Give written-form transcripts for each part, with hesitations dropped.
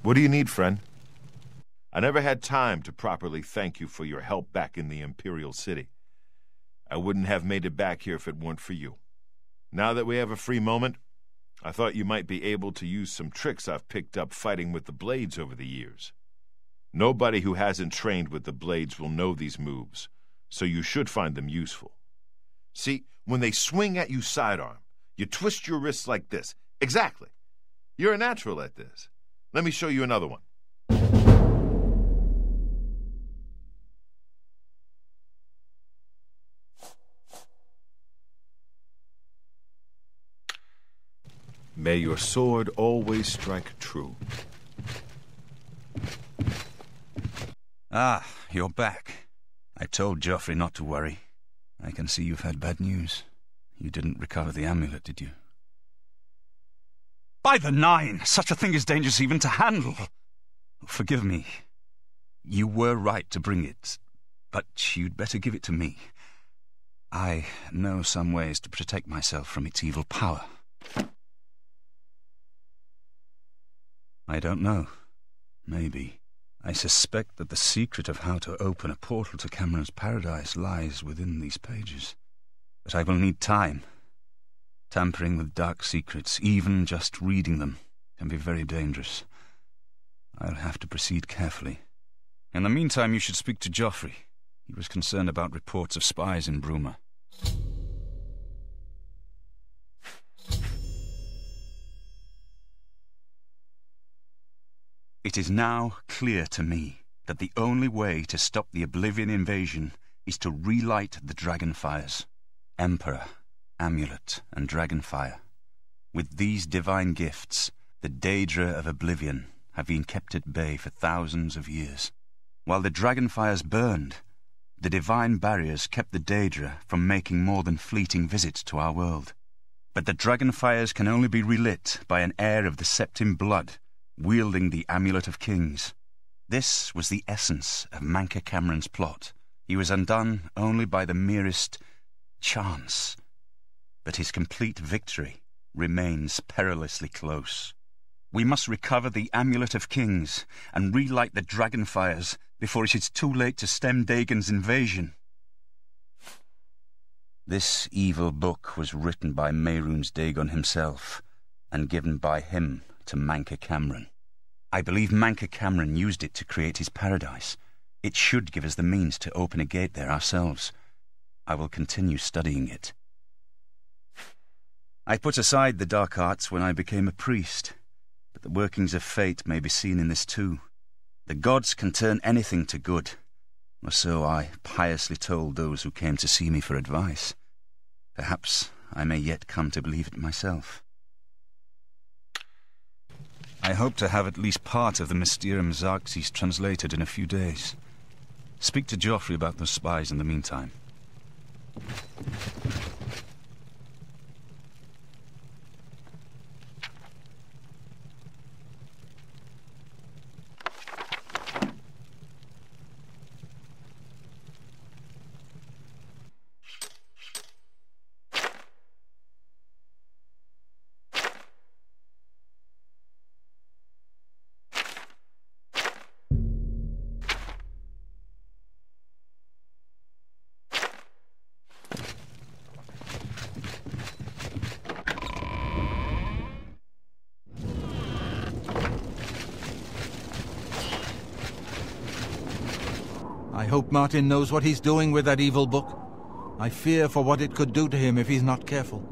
What do you need, friend? I never had time to properly thank you for your help back in the Imperial City. I wouldn't have made it back here if it weren't for you. Now that we have a free moment, I thought you might be able to use some tricks I've picked up fighting with the blades over the years. Nobody who hasn't trained with the blades will know these moves, so you should find them useful. See, when they swing at you sidearm, you twist your wrists like this. Exactly. You're a natural at this. Let me show you another one. May your sword always strike true. Ah, you're back. I told Joffrey not to worry. I can see you've had bad news. You didn't recover the amulet, did you? By the Nine! Such a thing is dangerous even to handle. Forgive me. You were right to bring it, but you'd better give it to me. I know some ways to protect myself from its evil power. I don't know. Maybe. I suspect that the secret of how to open a portal to Cameron's paradise lies within these pages. But I will need time. Tampering with dark secrets, even just reading them, can be very dangerous. I'll have to proceed carefully. In the meantime, you should speak to Joffrey. He was concerned about reports of spies in Bruma. It is now clear to me that the only way to stop the Oblivion invasion is to relight the Dragonfires. Emperor, Amulet, and Dragonfire. With these divine gifts, the Daedra of Oblivion have been kept at bay for thousands of years. While the Dragonfires burned, the divine barriers kept the Daedra from making more than fleeting visits to our world. But the Dragonfires can only be relit by an heir of the Septim blood, wielding the Amulet of Kings. This was the essence of Manca Cameron's plot. He was undone only by the merest chance. But his complete victory remains perilously close. We must recover the Amulet of Kings and relight the Dragonfires before it is too late to stem Dagon's invasion. This evil book was written by Mehrunes Dagon himself and given by him to Manca Cameron. I believe Manca Cameron used it to create his paradise. It should give us the means to open a gate there ourselves. I will continue studying it. I put aside the dark arts when I became a priest, but the workings of fate may be seen in this too. The gods can turn anything to good, or so I piously told those who came to see me for advice. Perhaps I may yet come to believe it myself. I hope to have at least part of the Mysterium Xarxes translated in a few days. Speak to Joffrey about those spies in the meantime. I hope Martin knows what he's doing with that evil book. I fear for what it could do to him if he's not careful.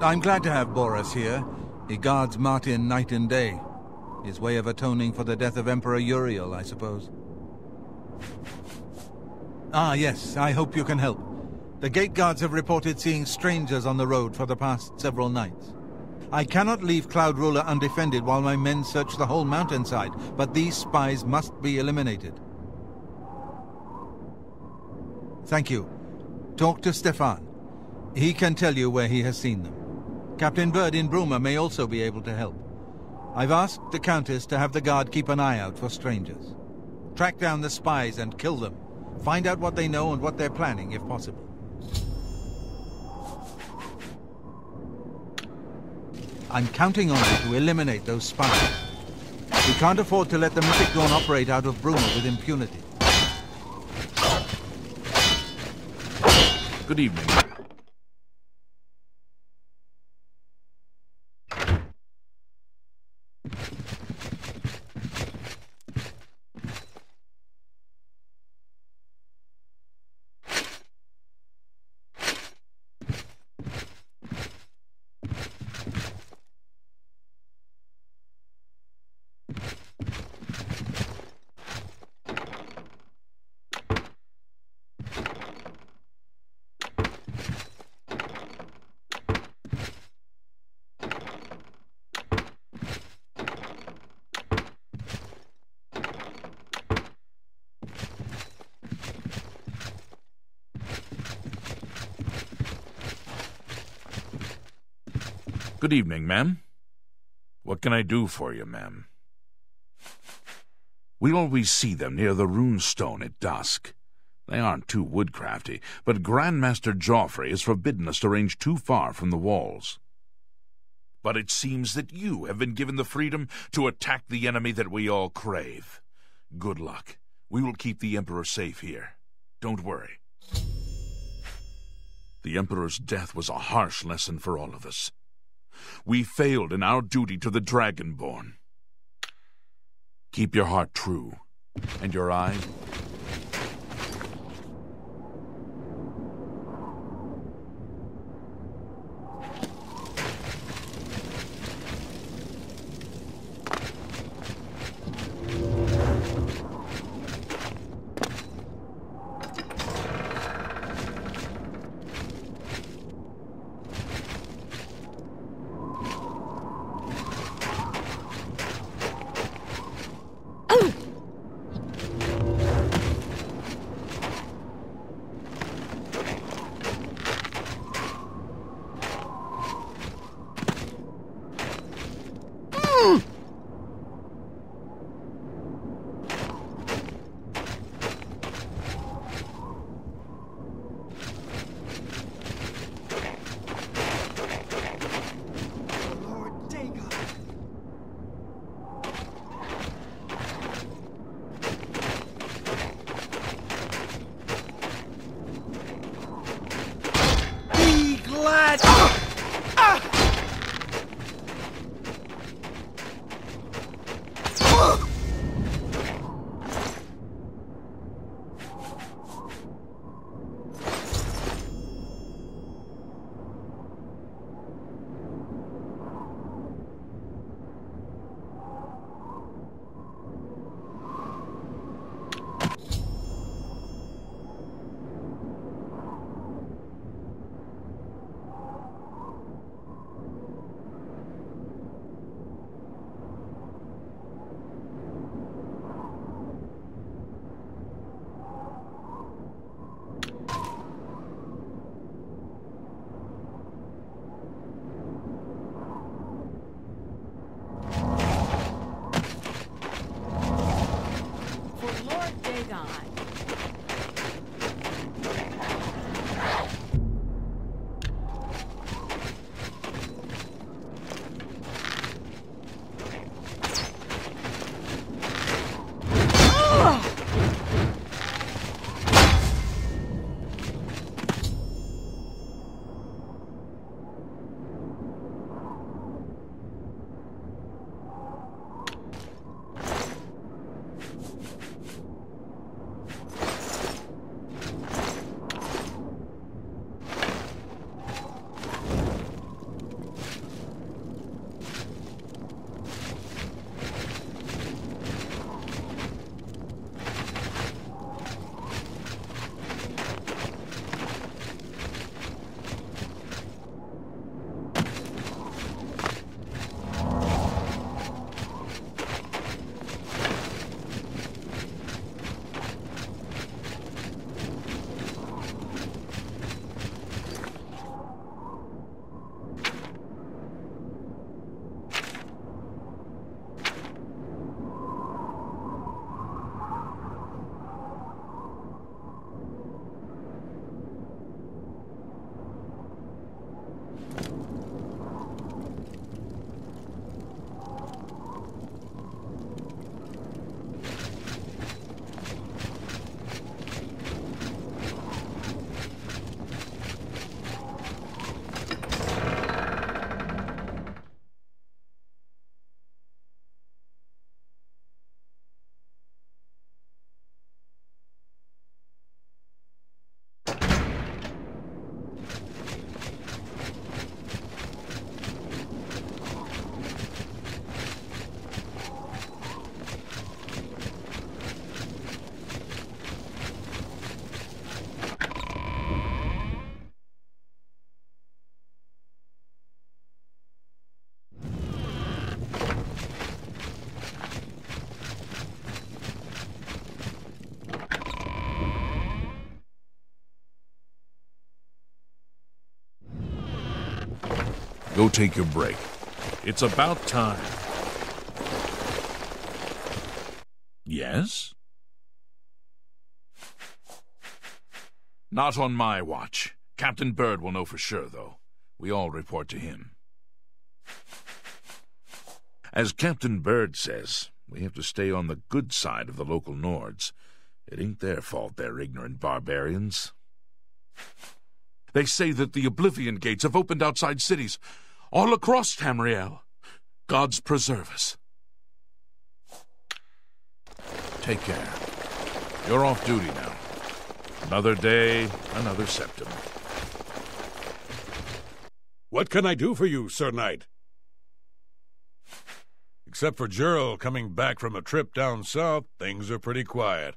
I'm glad to have Boris here. He guards Martin night and day. His way of atoning for the death of Emperor Uriel, I suppose. Ah, yes, I hope you can help. The gate guards have reported seeing strangers on the road for the past several nights. I cannot leave Cloud Ruler undefended while my men search the whole mountainside, but these spies must be eliminated. Thank you. Talk to Stefan. He can tell you where he has seen them. Captain Bird in Bruma may also be able to help. I've asked the Countess to have the guard keep an eye out for strangers. Track down the spies and kill them. Find out what they know and what they're planning, if possible. I'm counting on you to eliminate those spies. We can't afford to let the Mythic Dawn operate out of Bruma with impunity. Good evening. Good evening, ma'am. What can I do for you, ma'am? We always see them near the runestone at dusk. They aren't too woodcrafty, but Grandmaster Joffrey has forbidden us to range too far from the walls. But it seems that you have been given the freedom to attack the enemy that we all crave. Good luck. We will keep the Emperor safe here. Don't worry. The Emperor's death was a harsh lesson for all of us. We failed in our duty to the Dragonborn. Keep your heart true, and your eye... Go take your break. It's about time. Yes? Not on my watch. Captain Bird will know for sure, though. We all report to him. As Captain Bird says, we have to stay on the good side of the local Nords. It ain't their fault they're ignorant barbarians. They say that the Oblivion gates have opened outside cities, all across Tamriel. Gods preserve us. Take care. You're off duty now. Another day, another septum. What can I do for you, Sir Knight? Except for Gerald coming back from a trip down south, things are pretty quiet.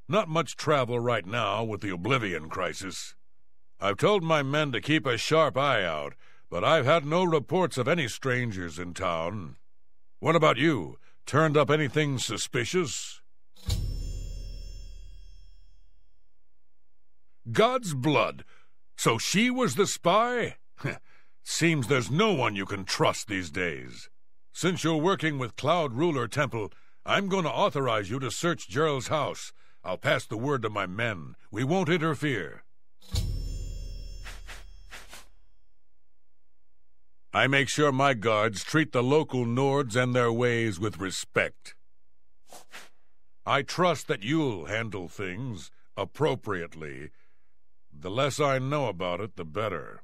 Not much travel right now with the Oblivion crisis. I've told my men to keep a sharp eye out, but I've had no reports of any strangers in town. What about you? Turned up anything suspicious? God's blood! So she was the spy? Seems there's no one you can trust these days. Since you're working with Cloud Ruler Temple, I'm going to authorize you to search Gerald's house. I'll pass the word to my men. We won't interfere. I make sure my guards treat the local Nords and their ways with respect. I trust that you'll handle things appropriately. The less I know about it, the better.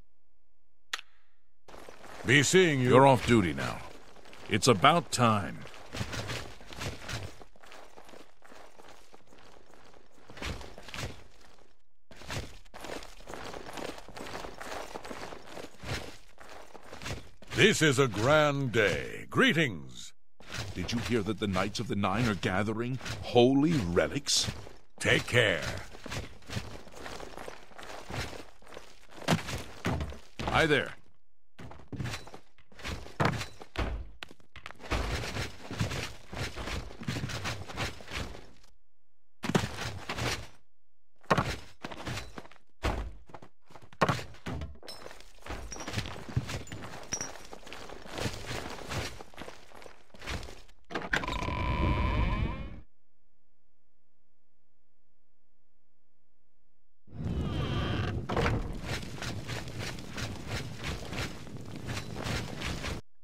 Be seeing you. You're off duty now. It's about time. This is a grand day. Greetings. Did you hear that the Knights of the Nine are gathering holy relics? Take care. Hi there.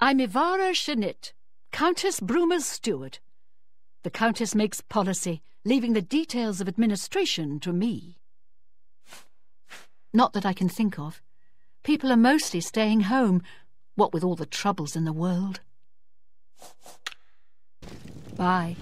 I'm Ivara Shanit, Countess Bruma's steward. The Countess makes policy, leaving the details of administration to me. Not that I can think of. People are mostly staying home, what with all the troubles in the world. Bye.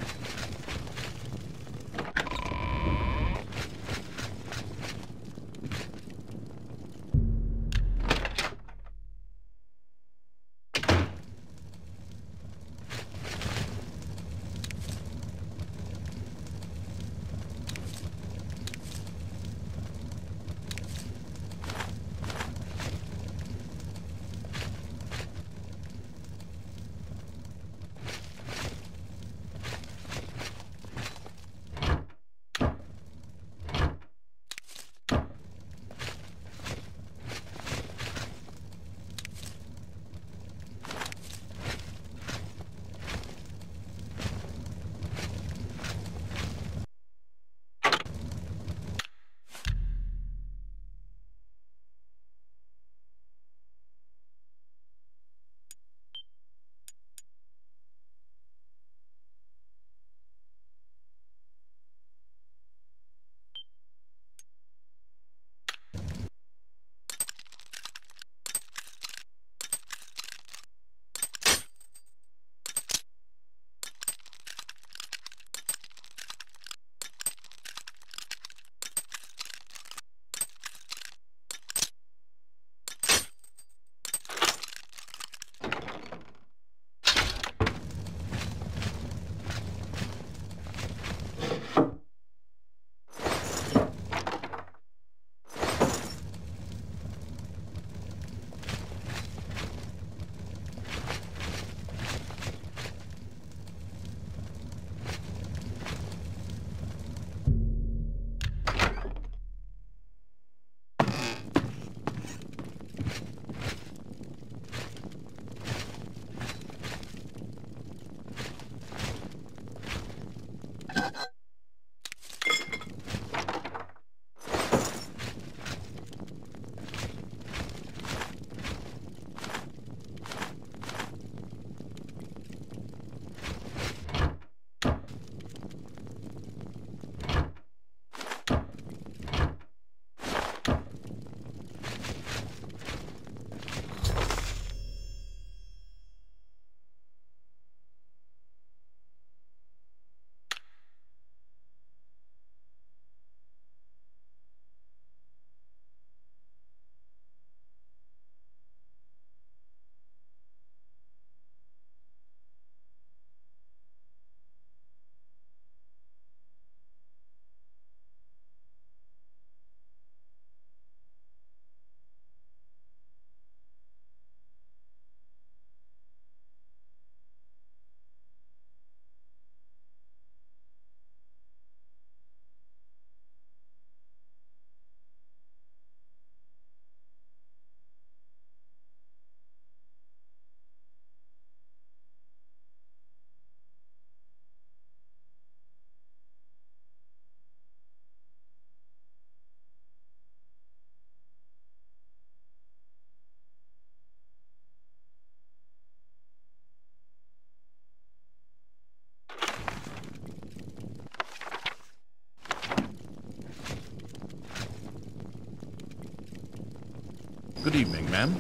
Good evening, ma'am.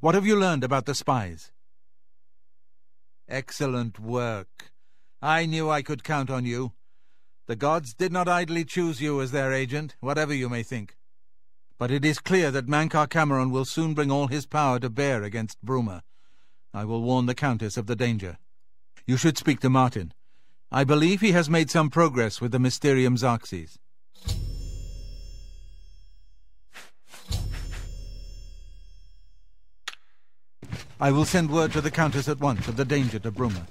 What have you learned about the spies? Excellent work. I knew I could count on you. The gods did not idly choose you as their agent, whatever you may think. But it is clear that Mankar Cameron will soon bring all his power to bear against Bruma. I will warn the Countess of the danger. You should speak to Martin. I believe he has made some progress with the Mysterium Xerxes. I will send word to the Countess at once of the danger to Bruma.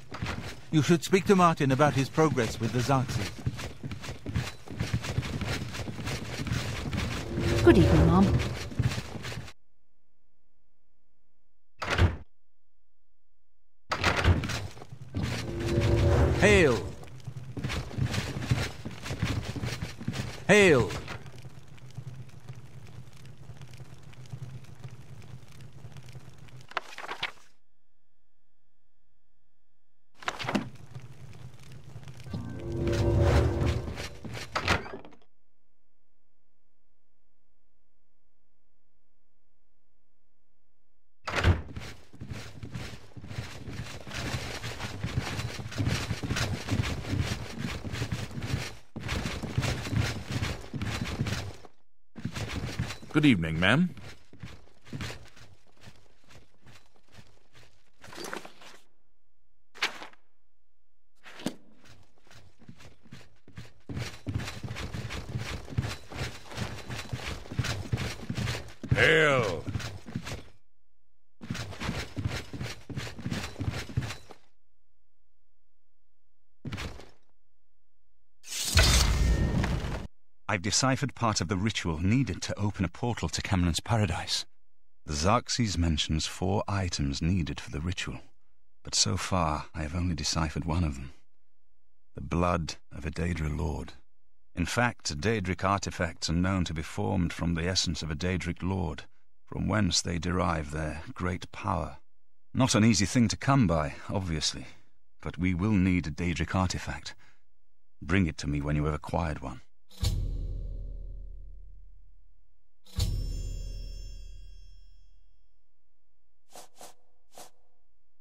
You should speak to Martin about his progress with the Xerxes. Good evening, Mom. Hail! Hail! Good evening, ma'am. Hail! I've deciphered part of the ritual needed to open a portal to Cameron's paradise. The Xerxes mentions 4 items needed for the ritual, but so far I have only deciphered one of them. The blood of a Daedra lord. In fact, Daedric artifacts are known to be formed from the essence of a Daedric lord, from whence they derive their great power. Not an easy thing to come by, obviously, but we will need a Daedric artifact. Bring it to me when you have acquired one.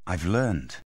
I've learned